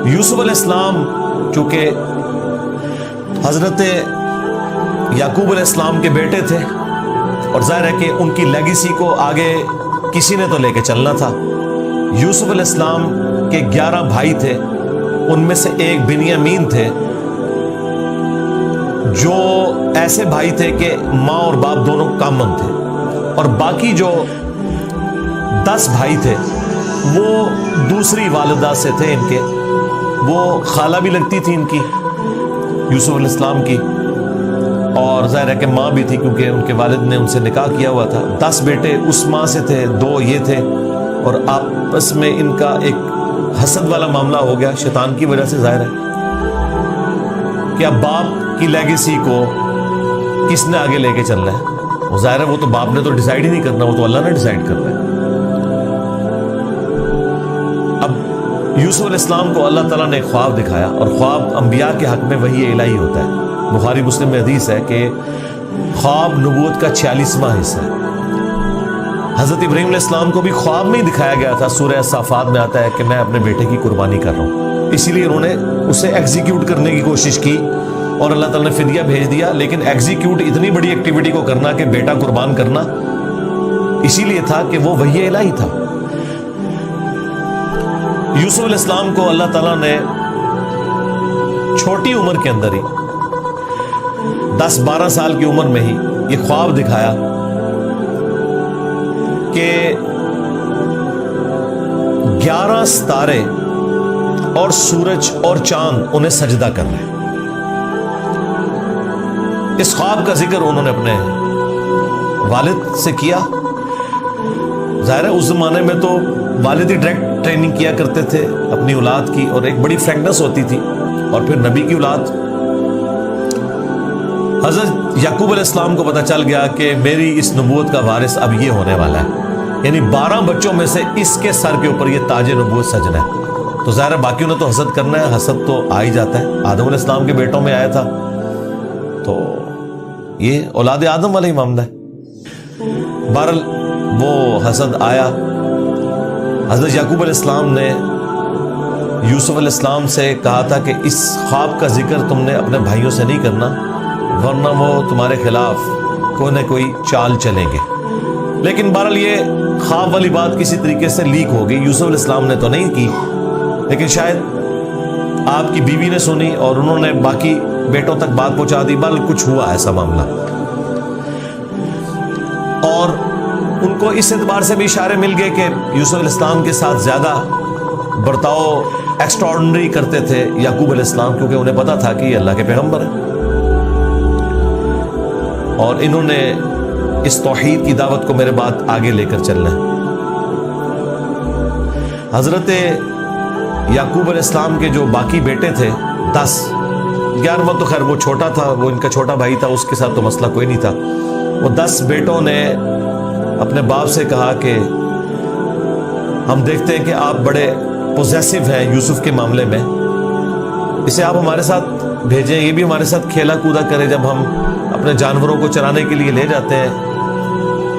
یوسف علیہ السلام چونکہ حضرت یعقوب علیہ السلام کے بیٹے تھے اور ظاہر ہے کہ ان کی لیگیسی کو آگے کسی نے تو لے کے چلنا تھا. یوسف علیہ السلام کے 11 بھائی تھے، ان میں سے ایک بنیامین تھے جو ایسے بھائی تھے کہ ماں اور باپ دونوں کامن تھے، اور باقی جو 10 بھائی تھے وہ دوسری والدہ سے تھے ان کے، وہ خالہ بھی لگتی تھی ان کی یوسف علیہ السلام کی، اور ظاہر ہے کہ ماں بھی تھی کیونکہ ان کے والد نے ان سے نکاح کیا ہوا تھا. 10 بیٹے اس ماں سے تھے، 2 یہ تھے، اور آپس میں ان کا ایک حسد والا معاملہ ہو گیا شیطان کی وجہ سے. ظاہر ہے کہ اب باپ کی لیگیسی کو کس نے آگے لے کے چلنا ہے؟ وہ ظاہر ہے وہ تو باپ نے تو ڈیسائیڈ ہی نہیں کرنا، وہ تو اللہ نے ڈیسائیڈ کرنا ہے. اب یوسف علیہ السلام کو اللہ تعالیٰ نے ایک خواب دکھایا، اور خواب انبیاء کے حق میں وحی الہی ہوتا ہے. بخاری مسلم میں حدیث ہے کہ خواب نبوت کا 46واں حصہ ہے. حضرت ابراہیم علیہ السلام کو بھی خواب میں ہی دکھایا گیا تھا. سورہ صافات میں آتا ہے کہ میں اپنے بیٹے کی قربانی کر رہا ہوں، اسی لیے انہوں نے اسے ایگزیکیوٹ کرنے کی کوشش کی اور اللہ تعالیٰ نے فدیہ بھیج دیا. لیکن ایگزیکیوٹ اتنی بڑی ایکٹیویٹی کو کرنا کہ بیٹا قربان کرنا، اسی لیے تھا کہ وہ وحی الہی تھا. یوسف علیہ السلام کو اللہ تعالیٰ نے چھوٹی عمر کے اندر ہی 10-12 سال کی عمر میں ہی یہ خواب دکھایا کہ 11 ستارے اور سورج اور چاند انہیں سجدہ کر رہے ہیں. اس خواب کا ذکر انہوں نے اپنے والد سے کیا. ظاہر ہے اس زمانے میں تو والد ہی ڈائریکٹ ٹریننگ کیا کرتے تھے اپنی اولاد کی، اور ایک بڑی فرینکنس ہوتی تھی. اور پھر نبی کی اولاد حضرت یعقوب علیہ السلام کو پتہ چل گیا کہ میری اس نبوت کا وارث اب یہ ہونے والا ہے، یعنی 12 بچوں میں سے اس کے سر کے اوپر یہ تاج نبوت سجنا ہے. تو ظاہر ہے باقیوں نے تو حسد کرنا ہے، حسد تو آ ہی جاتا ہے. آدم علیہ السلام کے بیٹوں میں آیا تھا، تو یہ اولاد آدم والا ہی معاملہ ہے. بہرحال وہ حسد آیا. حضرت یعقوب علیہ السلام نے یوسف علیہ السلام سے کہا تھا کہ اس خواب کا ذکر تم نے اپنے بھائیوں سے نہیں کرنا، ورنہ وہ تمہارے خلاف کوئی نہ کوئی چال چلیں گے. لیکن بہرحال یہ خواب والی بات کسی طریقے سے لیک ہو گئی. یوسف علیہ السلام نے تو نہیں کی، لیکن شاید آپ کی بیوی نے سنی اور انہوں نے باقی بیٹوں تک بات پہنچا دی. بہرحال کچھ ہوا ایسا معاملہ، اور ان کو اس اعتبار سے بھی اشارے مل گئے کہ یوسف علیہ السلام کے ساتھ زیادہ برتاؤ ایکسٹراڈنری کرتے تھے یعقوب علیہ السلام، کیونکہ انہیں پتا تھا کہ یہ اللہ کے پیغمبر ہیں اور انہوں نے اس توحید کی دعوت کو میرے بعد آگے لے کر چلنا ہے. حضرت یعقوب علیہ السلام کے جو باقی بیٹے تھے 10، 11واں تو خیر وہ چھوٹا تھا، وہ ان کا چھوٹا بھائی تھا، اس کے ساتھ تو مسئلہ کوئی نہیں تھا. وہ 10 بیٹوں نے اپنے باپ سے کہا کہ ہم دیکھتے ہیں کہ آپ بڑے پوزیسو ہیں یوسف کے معاملے میں، اسے آپ ہمارے ساتھ بھیجیں، یہ بھی ہمارے ساتھ کھیلا کودا کرے. جب ہم اپنے جانوروں کو چرانے کے لیے لے جاتے ہیں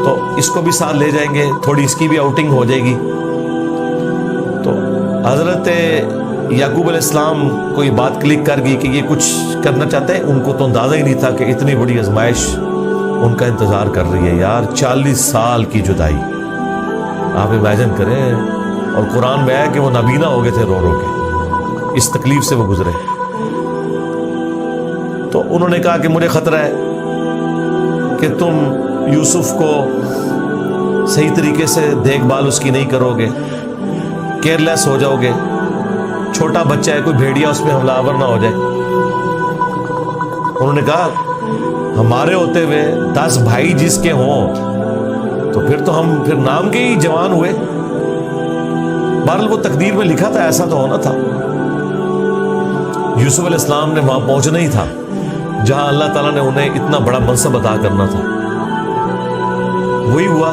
تو اس کو بھی ساتھ لے جائیں گے، تھوڑی اس کی بھی آؤٹنگ ہو جائے گی. تو حضرت یعقوب علیہ السلام کو یہ بات کلک کر گئی کہ یہ کچھ کرنا چاہتے ہیں. ان کو تو اندازہ ہی نہیں تھا کہ اتنی بڑی آزمائش ان کا انتظار کر رہی ہے. یار 40 سال کی جدائی آپ امیجن کریں، اور قرآن میں آیا کہ وہ نابینا ہو گئے تھے رو رو کے، اس تکلیف سے وہ گزرے. تو انہوں نے کہا کہ مجھے خطرہ ہے کہ تم یوسف کو صحیح طریقے سے دیکھ بھال اس کی نہیں کرو گے، کیئر لیس ہو جاؤ گے، چھوٹا بچہ ہے، کوئی بھیڑیا اس میں حملہ آور نہ ہو جائے. انہوں نے کہا ہمارے ہوتے ہوئے 10 بھائی جس کے ہوں تو پھر تو ہم پھر نام کے ہی جوان ہوئے. بہرحال وہ تقدیر میں لکھا تھا، ایسا تو ہونا تھا. یوسف علیہ السلام نے وہاں پہنچنا ہی تھا جہاں اللہ تعالیٰ نے انہیں اتنا بڑا منصب عطا کرنا تھا. وہی ہوا.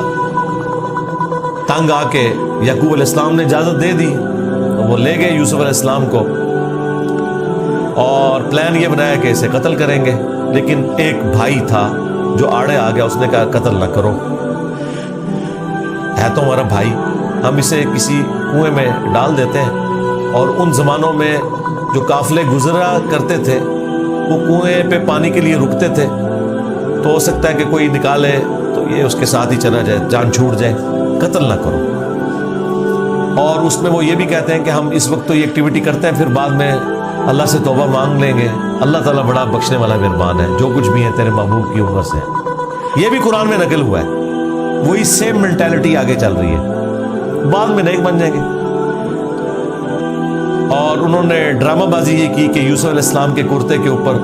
تنگ آ کے یعقوب علیہ السلام نے اجازت دے دی، وہ لے گئے یوسف علیہ السلام کو اور پلان یہ بنایا کہ اسے قتل کریں گے. لیکن ایک بھائی تھا جو آڑے آ گیا، اس نے کہا قتل نہ کرو، ہے تو ہمارا بھائی، ہم اسے کسی کنویں میں ڈال دیتے ہیں اور ان زمانوں میں جو قافلے گزرا کرتے تھے وہ کنویں پہ پانی کے لیے رکتے تھے، تو ہو سکتا ہے کہ کوئی نکالے تو یہ اس کے ساتھ ہی چلا جائے، جان چھوٹ جائے، قتل نہ کرو۔ اور اس میں وہ یہ بھی کہتے ہیں کہ ہم اس وقت تو یہ ایکٹیویٹی کرتے ہیں، پھر بعد میں اللہ سے توبہ مانگ لیں گے، اللہ تعالیٰ بڑا بخشنے والا مہربان ہے، جو کچھ بھی ہے تیرے محبوب کی عمر سے۔ یہ بھی قرآن میں نقل ہوا ہے، وہی سیم مینٹالٹی آگے چل رہی ہے، بعد میں نیک بن جائیں گے۔ اور انہوں نے ڈرامہ بازی یہ کی کہ یوسف علیہ السلام کے کرتے کے اوپر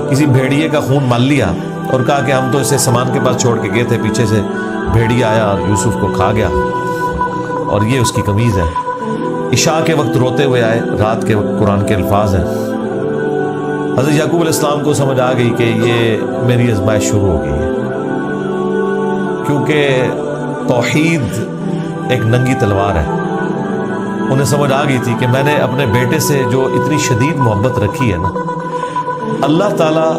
کسی بھیڑیے کا خون مال لیا اور کہا کہ ہم تو اسے سامان کے پاس چھوڑ کے گئے تھے، پیچھے سے بھیڑیا آیا اور یوسف کو کھا گیا، اور یہ اس کی قمیض ہے۔ عشاء کے وقت روتے ہوئے آئے، رات کے وقت قرآن کے الفاظ ہیں۔ حضرت یعقوب علیہ السلام کو سمجھ آ گئی کہ یہ میری آزمائش شروع ہو گئی ہے، کیونکہ توحید ایک ننگی تلوار ہے۔ انہیں سمجھ آ گئی تھی کہ میں نے اپنے بیٹے سے جو اتنی شدید محبت رکھی ہے نا، اللہ تعالیٰ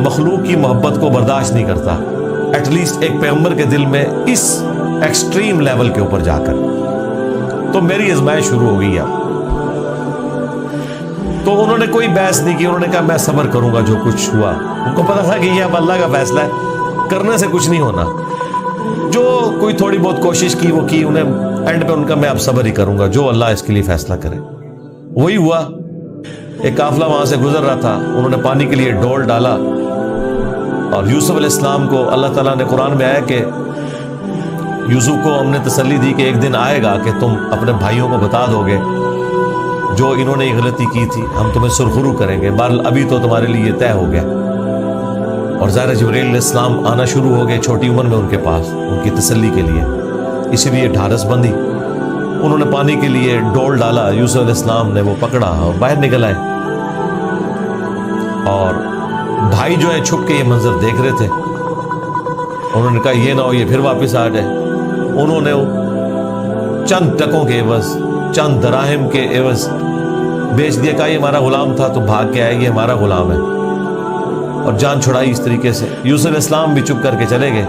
مخلوق کی محبت کو برداشت نہیں کرتا، ایٹ لیسٹ ایک پیغمبر کے دل میں اس ایکسٹریم لیول کے اوپر جا کر۔ تو میری آزمائش شروع ہو گئی اب۔ تو انہوں نے کوئی بحث نہیں کی، انہوں نے کہا میں صبر کروں گا جو کچھ ہوا۔ ان کو پتا تھا کہ یہ اب اللہ کا فیصلہ ہے، کرنے سے کچھ نہیں ہونا۔ جو کوئی تھوڑی بہت کوشش کی وہ کی، انہیں اینڈ پہ ان کا میں اب صبر ہی کروں گا، جو اللہ اس کے لیے فیصلہ کرے وہی ہوا۔ ایک قافلہ وہاں سے گزر رہا تھا، انہوں نے پانی کے لیے ڈول ڈالا، اور یوسف علیہ السلام کو اللہ تعالیٰ نے قرآن میں آیا کہ یوسف کو ہم نے تسلی دی کہ ایک دن آئے گا کہ تم اپنے بھائیوں کو بتا دو گے جو انہوں نے یہ غلطی کی تھی، ہم تمہیں سرخرو کریں گے، بہرحال ابھی تو تمہارے لیے طے ہو گیا۔ اور ظاہر جبرائیل علیہ السلام آنا شروع ہو گئے چھوٹی عمر میں ان کے پاس، ان کی تسلی کے لیے، اسی لیے ڈھارس بندی۔ انہوں نے پانی کے لیے ڈول ڈالا، یوسف علیہ السلام نے وہ پکڑا اور باہر نکل آئے، اور بھائی جو ہے چھپ کے یہ منظر دیکھ رہے تھے۔ انہوں نے کہا یہ نہ ہو یہ پھر واپس آ جائے۔ انہوں نے چند ٹکوں کے عوض، چند دراہم کے عوض بیچ دیا، کہا یہ ہمارا غلام تھا تو بھاگ کے آئے، یہ ہمارا غلام ہے، اور جان چھڑائی اس طریقے سے۔ یوسف علیہ السلام بھی چپ کر کے چلے گئے،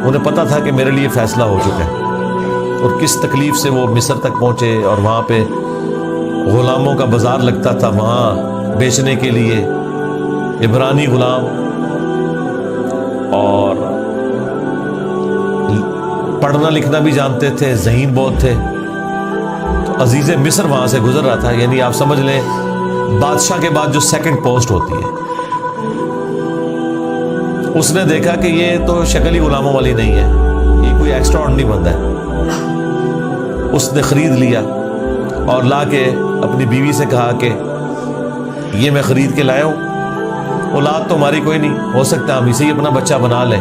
انہیں پتہ تھا کہ میرے لیے فیصلہ ہو چکا ہے۔ اور کس تکلیف سے وہ مصر تک پہنچے، اور وہاں پہ غلاموں کا بازار لگتا تھا، وہاں بیچنے کے لیے عبرانی غلام، اور پڑھنا لکھنا بھی جانتے تھے، ذہین بہت تھے۔ تو عزیز مصر وہاں سے گزر رہا تھا، یعنی آپ سمجھ لیں بادشاہ کے بعد جو سیکنڈ پوسٹ ہوتی ہے۔ اس نے دیکھا کہ یہ تو شکل ہی غلاموں والی نہیں ہے، یہ کوئی ایکسٹرا آرڈنری بندہ ہے۔ اس نے خرید لیا اور لا کے اپنی بیوی سے کہا کہ یہ میں خرید کے لایا ہوں، اولاد تو ہماری کوئی نہیں، ہو سکتا ہم اسے ہی اپنا بچہ بنا لیں۔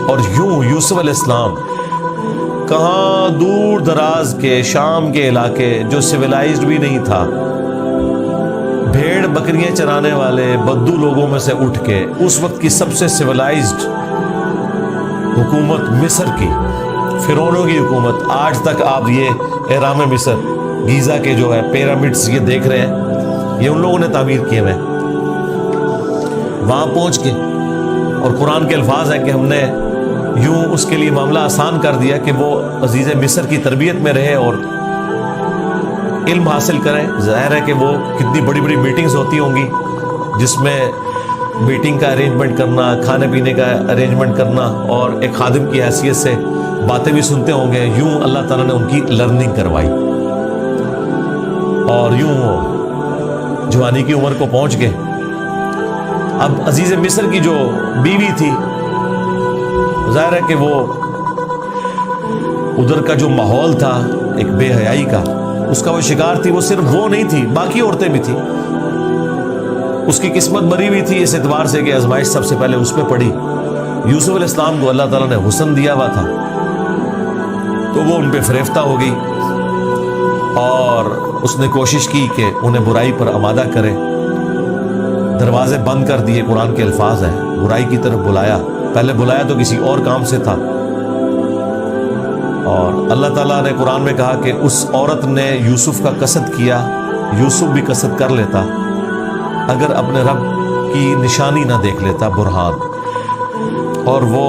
اور یوں یوسف علیہ السلام کہاں دور دراز کے شام کے علاقے جو سویلائزڈ بھی نہیں تھا، بھیڑ بکریاں چرانے والے بدو لوگوں میں سے اٹھ کے اس وقت کی سب سے سویلائزڈ حکومت مصر کی، فرعونوں کی حکومت، آج تک آپ یہ اہرام مصر گیزا کے جو ہے پیرامڈز یہ دیکھ رہے ہیں، یہ ان لوگوں نے تعمیر کیے ہوئے۔ وہاں پہنچ کے اور قرآن کے الفاظ ہیں کہ ہم نے یوں اس کے لیے معاملہ آسان کر دیا کہ وہ عزیز مصر کی تربیت میں رہے اور علم حاصل کریں۔ ظاہر ہے کہ وہ کتنی بڑی بڑی میٹنگز ہوتی ہوں گی، جس میں میٹنگ کا ارینجمنٹ کرنا، کھانے پینے کا ارینجمنٹ کرنا، اور ایک خادم کی حیثیت سے باتیں بھی سنتے ہوں گے۔ یوں اللہ تعالیٰ نے ان کی لرننگ کروائی، اور یوں وہ جوانی کی عمر کو پہنچ گئے۔ اب عزیز مصر کی جو بیوی تھی، ظاہر ہے کہ وہ ادھر کا جو ماحول تھا ایک بے حیائی کا، اس کا وہ شکار تھی۔ وہ صرف وہ نہیں تھی، باقی عورتیں بھی تھیں۔ اس کی قسمت بری ہوئی تھی اس اعتبار سے کہ آزمائش سب سے پہلے اس پہ پڑی۔ یوسف علیہ السلام کو اللہ تعالیٰ نے حسن دیا ہوا تھا، تو وہ ان پہ فریفتہ ہو گئی، اور اس نے کوشش کی کہ انہیں برائی پر آمادہ کرے۔ دروازے بند کر دیے، قرآن کے الفاظ ہیں، برائی کی طرف بلایا۔ پہلے بلایا تو کسی اور کام سے تھا، اور اللہ تعالیٰ نے قرآن میں کہا کہ اس عورت نے یوسف کا قصد کیا، یوسف بھی قصد کر لیتا اگر اپنے رب کی نشانی نہ دیکھ لیتا، برہان۔ اور وہ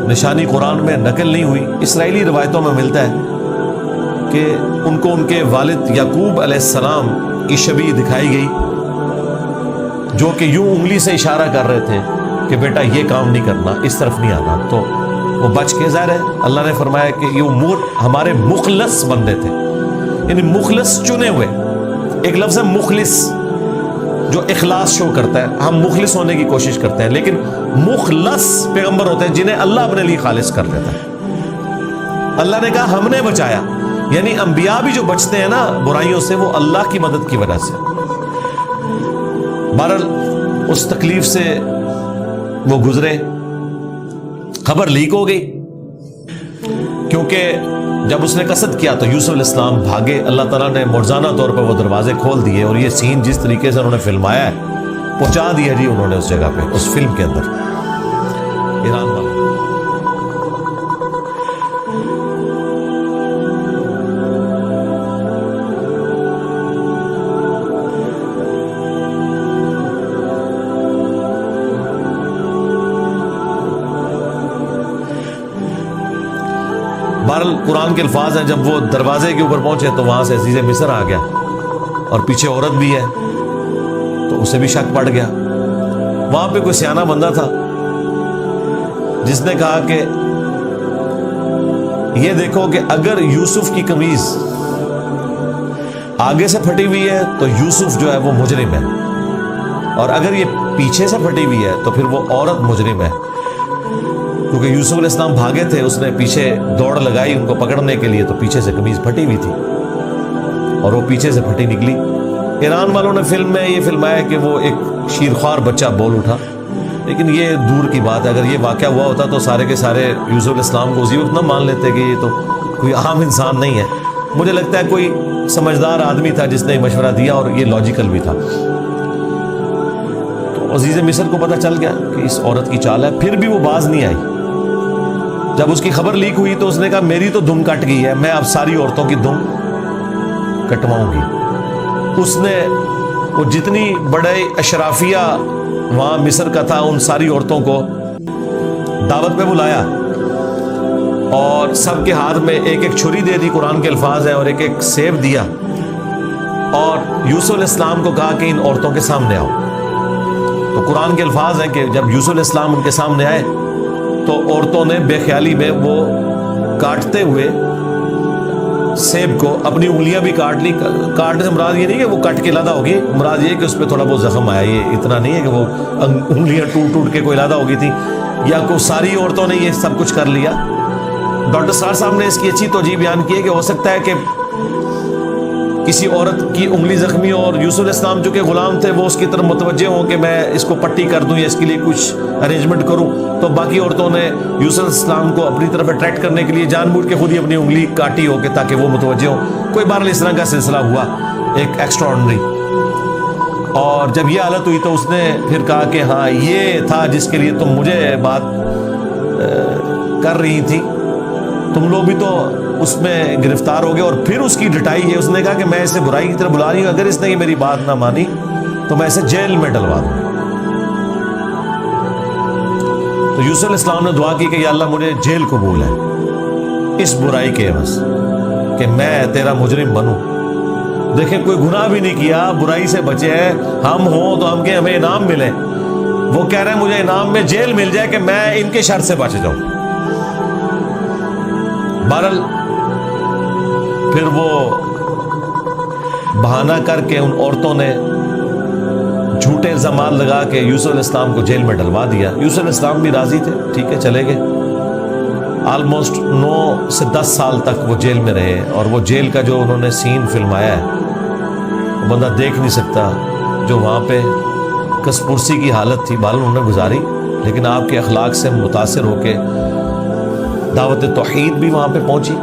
نشانی قرآن میں نقل نہیں ہوئی، اسرائیلی روایتوں میں ملتا ہے کہ ان کو ان کے والد یعقوب علیہ السلام کی شبیہ دکھائی گئی، جو کہ یوں انگلی سے اشارہ کر رہے تھے کہ بیٹا یہ کام نہیں کرنا، اس طرف نہیں آنا، تو وہ بچ کے، ظاہر ہے اللہ نے فرمایا کہ یہ ہمارے مخلص بندے تھے، یعنی مخلص چنے ہوئے، ایک لفظ ہے مخلص جو اخلاص شو کرتا ہے، ہم مخلص ہونے کی کوشش کرتے ہیں، لیکن مخلص پیغمبر ہوتے ہیں جنہیں اللہ اپنے لیے خالص کر دیتا ہے۔ اللہ نے کہا ہم نے بچایا، یعنی انبیاء بھی جو بچتے ہیں نا برائیوں سے، وہ اللہ کی مدد کی وجہ سے۔ بہرحال اس تکلیف سے وہ گزرے، خبر لیک ہو گئی، کیونکہ جب اس نے قصد کیا تو یوسف علیہ السلام بھاگے، اللہ تعالیٰ نے معجزانہ طور پر وہ دروازے کھول دیے، اور یہ سین جس طریقے سے انہوں نے فلمایا ہے پہنچا دیا جی انہوں نے اس جگہ پہ، اس فلم کے اندر ایران والے۔ بہرحال قرآن کے الفاظ ہیں، جب وہ دروازے کے اوپر پہنچے تو وہاں سے عزیز مصر آ گیا، اور پیچھے عورت بھی ہے تو اسے بھی شک پڑ گیا۔ وہاں پہ کوئی سیانہ بندہ تھا جس نے کہا کہ یہ دیکھو کہ اگر یوسف کی قمیض آگے سے پھٹی ہوئی ہے تو یوسف جو ہے وہ مجرم ہے، اور اگر یہ پیچھے سے پھٹی ہوئی ہے تو پھر وہ عورت مجرم ہے، کیونکہ یوسف علیہ السلام بھاگے تھے، اس نے پیچھے دوڑ لگائی ان کو پکڑنے کے لیے، تو پیچھے سے قمیض پھٹی ہوئی تھی اور وہ پیچھے سے پھٹی نکلی۔ ایران والوں نے فلم میں یہ فلمایا کہ وہ ایک شیرخوار بچہ بول اٹھا، لیکن یہ دور کی بات ہے، اگر یہ واقعہ ہوا ہوتا تو سارے کے سارے یوسف علیہ السلام کو اسی وقت نہ مان لیتے کہ یہ تو کوئی عام انسان نہیں ہے۔ مجھے لگتا ہے کوئی سمجھدار آدمی تھا جس نے مشورہ دیا، اور یہ لاجیکل بھی تھا۔ تو عزیز مصر کو پتہ چل گیا کہ اس عورت کی چال ہے، پھر بھی وہ باز نہیں آئی۔ جب اس کی خبر لیک ہوئی تو اس نے کہا میری تو دم کٹ گئی ہے، میں اب ساری عورتوں کی دم کٹواؤں گی۔ اس نے وہ جتنی بڑے اشرافیہ وہاں مصر کا تھا ان ساری عورتوں کو دعوت پہ بلایا، اور سب کے ہاتھ میں ایک ایک چھری دے دی، قرآن کے الفاظ ہیں، اور ایک ایک سیب دیا، اور یوسف علیہ السلام کو کہا کہ ان عورتوں کے سامنے آؤ۔ تو قرآن کے الفاظ ہیں کہ جب یوسف علیہ السلام ان کے سامنے آئے تو عورتوں نے بے خیالی میں وہ کاٹتے ہوئے سیب کو اپنی انگلیاں بھی کاٹ لی۔ کاٹنے سے مراد یہ نہیں کہ وہ کٹ کے لادہ ہوگی، مراد یہ کہ اس پہ تھوڑا بہت زخم آیا، یہ اتنا نہیں ہے کہ وہ انگلیاں ٹوٹ ٹوٹ کے کوئی لادہ ہو گئی تھی، یا کو ساری عورتوں نے یہ سب کچھ کر لیا۔ ڈاکٹر سار صاحب نے اس کی اچھی توجہ بیان کی ہے کہ ہو سکتا ہے کہ کسی عورت کی انگلی زخمی ہو، اور یوسف علیہ السلام جو کہ غلام تھے وہ اس کی طرف متوجہ ہوں کہ میں اس کو پٹی کر دوں یا اس کے لیے کچھ ارینجمنٹ کروں، تو باقی عورتوں نے یوسف علیہ السلام کو اپنی طرف اٹریکٹ کرنے کے لیے جان بوجھ کے خود ہی اپنی انگلی کاٹی ہو کے تاکہ وہ متوجہ ہوں۔ کوئی بہرحال اس طرح کا سلسلہ ہوا ایک ایکسٹرا آرڈنری، اور جب یہ حالت ہوئی تو اس نے پھر کہا کہ ہاں یہ تھا جس کے لیے تم مجھے بات کر رہی تھی، تم لوگ بھی تو اس میں گرفتار ہو گئے۔ اور پھر اس کی ڈٹائی ہے، اس نے کہا کہ میں اسے برائی کی طرف بلا رہی ہوں، اگر اس نے یہ میری بات نہ مانی تو میں اسے جیل میں ڈلوا دوں۔ تو یوسف علیہ السلام نے دعا کی کہ یا اللہ مجھے جیل قبول ہے اس برائی کے عوض، کہ میں تیرا مجرم بنوں۔ دیکھیں کوئی گناہ بھی نہیں کیا، برائی سے بچے ہیں، ہم ہوں تو ہم کہ ہمیں انعام ملے، وہ کہہ رہے ہیں مجھے انعام میں جیل مل جائے کہ میں ان کے شر سے بچ جاؤں۔ بہرحال پھر وہ بہانہ کر کے ان عورتوں نے جھوٹے الزامات لگا کے یوسف علیہ السلام کو جیل میں ڈلوا دیا۔ یوسف علیہ السلام بھی راضی تھے، ٹھیک ہے چلے گئے۔ آلموسٹ 9 سے 10 سال تک وہ جیل میں رہے، اور وہ جیل کا جو انہوں نے سین فلمایا ہے وہ بندہ دیکھ نہیں سکتا، جو وہاں پہ کس پرسی کی حالت تھی بہرحال انہوں نے گزاری، لیکن آپ کے اخلاق سے متاثر ہو کے دعوت توحید بھی وہاں پہ پہنچی۔